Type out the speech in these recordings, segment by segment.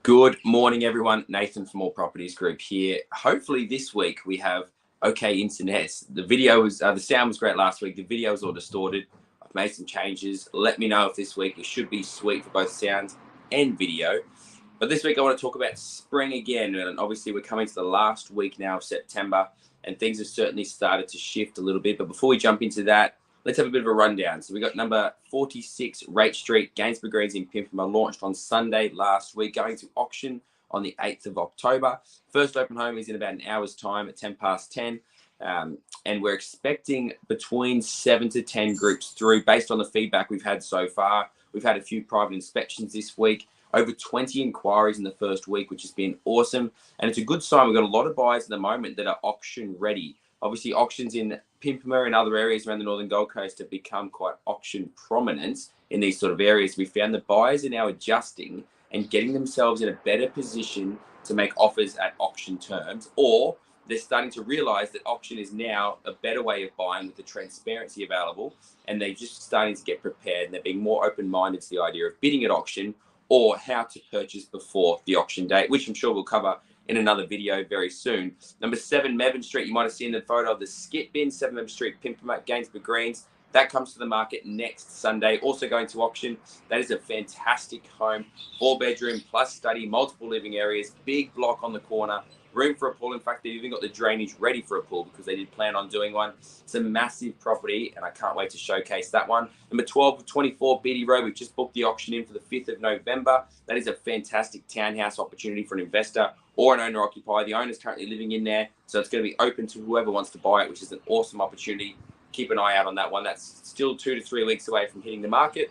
Good morning, everyone. Nathan from All Properties Group here. Hopefully this week we have okay internet. The sound was great last week. The video was all distorted. I've made some changes. Let me know if this week it should be sweet for both sound and video. But this week I want to talk about spring again. And obviously we're coming to the last week now of September and things have certainly started to shift a little bit. But before we jump into that, let's have a bit of a rundown. So we got number 46 Rate Street, Gainsborough Greens in Pimpama, launched on Sunday last week, going to auction on the 8th of October. First open home is in about an hour's time at 10:10. And we're expecting between 7 to 10 groups through based on the feedback we've had so far. We've had a few private inspections this week, over 20 inquiries in the first week, which has been awesome. And it's a good sign. We've got a lot of buyers at the moment that are auction ready. Obviously, auctions in Pimpama and other areas around the Northern Gold Coast have become quite auction prominent in these sort of areas. We found the buyers are now adjusting and getting themselves in a better position to make offers at auction terms, or they're starting to realize that auction is now a better way of buying with the transparency available, and they're just starting to get prepared and they're being more open-minded to the idea of bidding at auction or how to purchase before the auction date, which I'm sure we'll cover in another video very soon. Number 7, Mevin Street. You might have seen the photo of the skip bin, 7 Mevin Street, Pimpama, Gainsborough Greens. That comes to the market next Sunday. Also going to auction. That is a fantastic home. 4-bedroom plus study, multiple living areas, big block on the corner, room for a pool. In fact, they've even got the drainage ready for a pool because they did plan on doing one. It's a massive property and I can't wait to showcase that one. Number 12, 24 Beatty Road. We've just booked the auction in for the 5th of November. That is a fantastic townhouse opportunity for an investor or an owner-occupier. The owner's currently living in there, so it's going to be open to whoever wants to buy it, which is an awesome opportunity. Keep an eye out on that one. That's still 2 to 3 weeks away from hitting the market.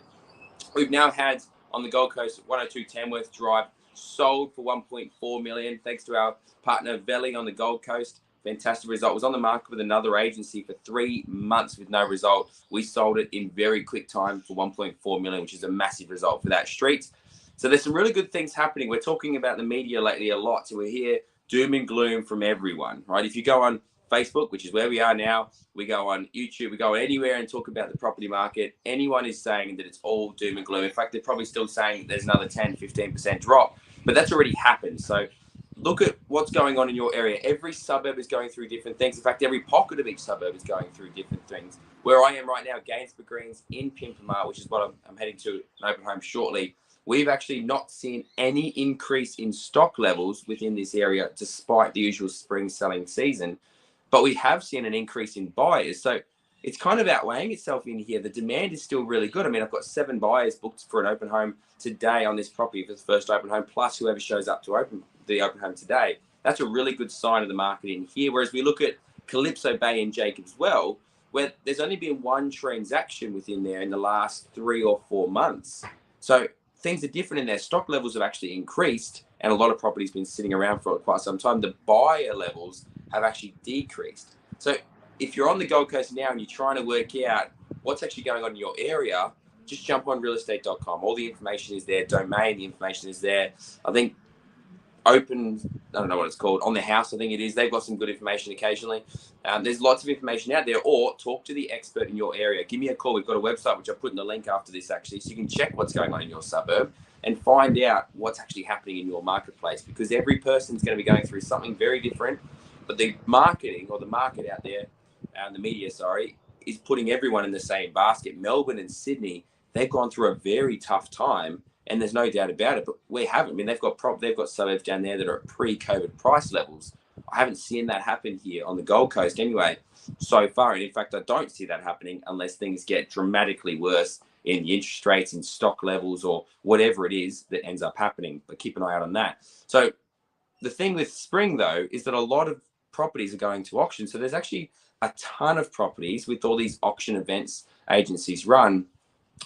We've now had on the Gold Coast 102 Tamworth Drive sold for 1.4 million, thanks to our partner Velli on the Gold Coast. Fantastic result. It was on the market with another agency for 3 months with no result. We sold it in very quick time for 1.4 million, which is a massive result for that street. So there's some really good things happening. We're talking about the media lately a lot. So we're here doom and gloom from everyone, right? If you go on Facebook, which is where we are now, we go on YouTube, we go anywhere and talk about the property market, anyone is saying that it's all doom and gloom. In fact, they're probably still saying there's another 10, 15% drop, but that's already happened. So look at what's going on in your area. Every suburb is going through different things. In fact, every pocket of each suburb is going through different things. Where I am right now, Gainsborough Greens in Pimpama, which is what I'm heading to an open home shortly, we've actually not seen any increase in stock levels within this area despite the usual spring selling season. But we have seen an increase in buyers. So it's kind of outweighing itself in here. The demand is still really good. I mean, I've got 7 buyers booked for an open home today on this property for the first open home, plus whoever shows up to open the open home today. That's a really good sign of the market in here. Whereas we look at Calypso Bay and Jacobs Well, where there's only been 1 transaction within there in the last 3 or 4 months. So things are different in there. Stock levels have actually increased and a lot of properties been sitting around for quite some time. The buyer levels have actually decreased. So if you're on the Gold Coast now and you're trying to work out what's actually going on in your area, just jump on realestate.com. All the information is there. Domain, the information is there. I think Open, I don't know what it's called, On the House, I think it is. They've got some good information occasionally. There's lots of information out there, or talk to the expert in your area. Give me a call. We've got a website, which I'll put in the link after this actually, so you can check what's going on in your suburb and find out what's actually happening in your marketplace, because every person's going to be going through something very different. But the marketing or the market out there, the media, is putting everyone in the same basket. Melbourne and Sydney, they've gone through a very tough time, and there's no doubt about it. But we haven't. I mean, they've got suburbs down there that are at pre-COVID price levels. I haven't seen that happen here on the Gold Coast anyway so far. And in fact, I don't see that happening unless things get dramatically worse in the interest rates and stock levels or whatever it is that ends up happening. But keep an eye out on that. So the thing with spring, though, is that a lot of properties are going to auction. So there's actually a ton of properties with all these auction events agencies run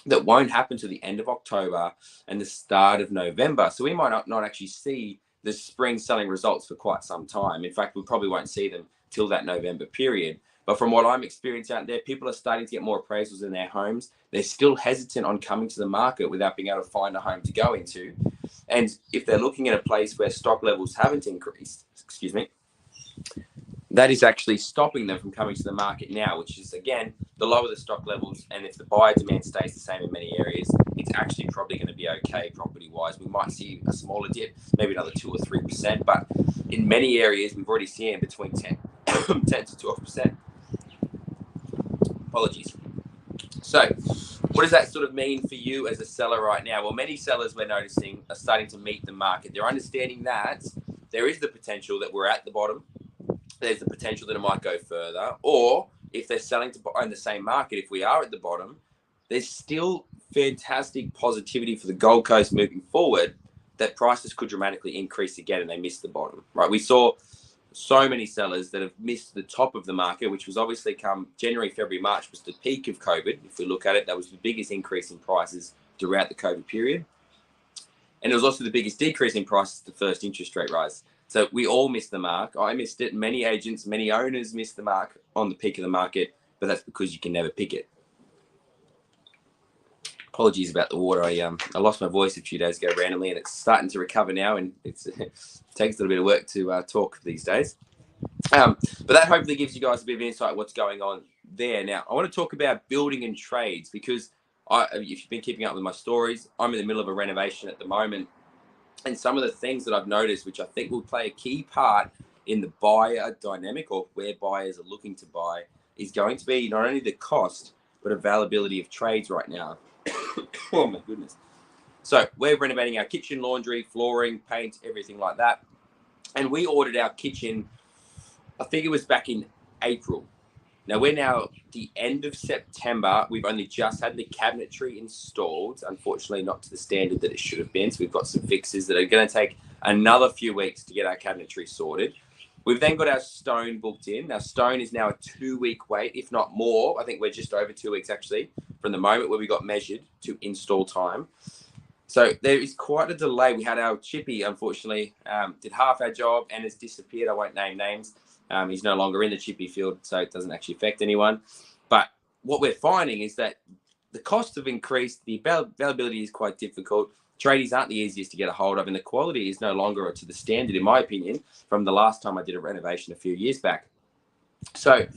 that won't happen to the end of October and the start of November. So we might not actually see the spring selling results for quite some time. In fact, we probably won't see them till that November period. But from what I'm experiencing out there, people are starting to get more appraisals in their homes. They're still hesitant on coming to the market without being able to find a home to go into. And if they're looking at a place where stock levels haven't increased, that is actually stopping them from coming to the market now, which is, again, the lower the stock levels. And if the buyer demand stays the same in many areas, it's actually probably going to be okay property-wise. We might see a smaller dip, maybe another 2 or 3%. But in many areas, we've already seen between 10 to 12%. Apologies. So what does that sort of mean for you as a seller right now? Well, many sellers we're noticing are starting to meet the market. They're understanding that there is the potential that we're at the bottom. There's the potential that it might go further. Or if they're selling to buy in the same market, if we are at the bottom, there's still fantastic positivity for the Gold Coast moving forward that prices could dramatically increase again and they miss the bottom, right? We saw so many sellers that have missed the top of the market, which was obviously come January, February, March was the peak of COVID. If we look at it, that was the biggest increase in prices throughout the COVID period. And it was also the biggest decrease in prices, the first interest rate rise. So we all missed the mark. I missed it. Many agents, many owners missed the mark on the peak of the market, but that's because you can never pick it. Apologies about the water. I lost my voice a few days ago randomly, and it's starting to recover now, and it takes a little bit of work to talk these days. But that hopefully gives you guys a bit of insight what's going on there. Now, I want to talk about building and trades because if you've been keeping up with my stories, I'm in the middle of a renovation at the moment. And some of the things that I've noticed, which I think will play a key part in the buyer dynamic or where buyers are looking to buy, is going to be not only the cost, but availability of trades right now. Oh my goodness. So we're renovating our kitchen, laundry, flooring, paint, everything like that. And we ordered our kitchen, I think it was back in April. Now we're now the end of September. We've only just had the cabinetry installed, unfortunately not to the standard that it should have been. So we've got some fixes that are going to take another few weeks to get our cabinetry sorted. We've then got our stone booked in. Now stone is now a 2-week wait, if not more. I think we're just over 2 weeks actually from the moment where we got measured to install time. So there is quite a delay. We had our chippy, unfortunately, did half our job and has disappeared. I won't name names. He's no longer in the chippy field, so it doesn't actually affect anyone. But what we're finding is that the costs have increased. The availability is quite difficult. Tradies aren't the easiest to get a hold of, and the quality is no longer to the standard, in my opinion, from the last time I did a renovation a few years back. So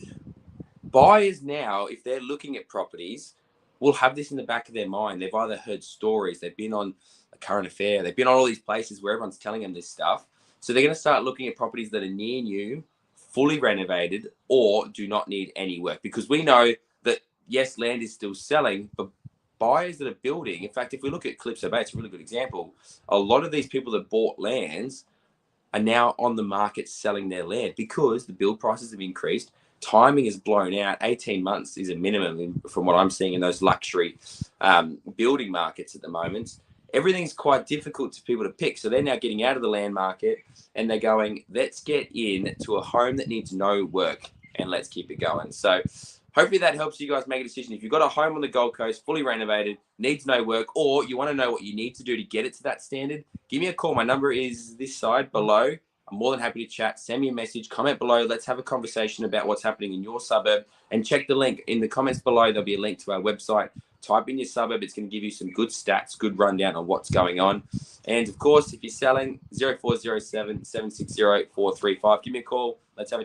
buyers now, if they're looking at properties, will have this in the back of their mind. They've either heard stories, they've been on A Current Affair, they've been on all these places where everyone's telling them this stuff. So they're going to start looking at properties that are near you, fully renovated, or do not need any work. Because we know that, yes, land is still selling, but buyers that are building, in fact, if we look at Calypso Bay, it's a really good example. A lot of these people that bought lands are now on the market selling their land because the build prices have increased. Timing is blown out. 18 months is a minimum from what I'm seeing in those luxury building markets at the moment. Everything's quite difficult to people to pick. So they're now getting out of the land market and they're going, let's get in to a home that needs no work and let's keep it going. So hopefully that helps you guys make a decision. If you've got a home on the Gold Coast, fully renovated, needs no work, or you want to know what you need to do to get it to that standard, give me a call. My number is this side below. I'm more than happy to chat. Send me a message, comment below. Let's have a conversation about what's happening in your suburb and check the link in the comments below. There'll be a link to our website. Type in your suburb. It's going to give you some good stats, good rundown on what's going on. And of course, if you're selling, 0407 760 435, give me a call. Let's have a chat.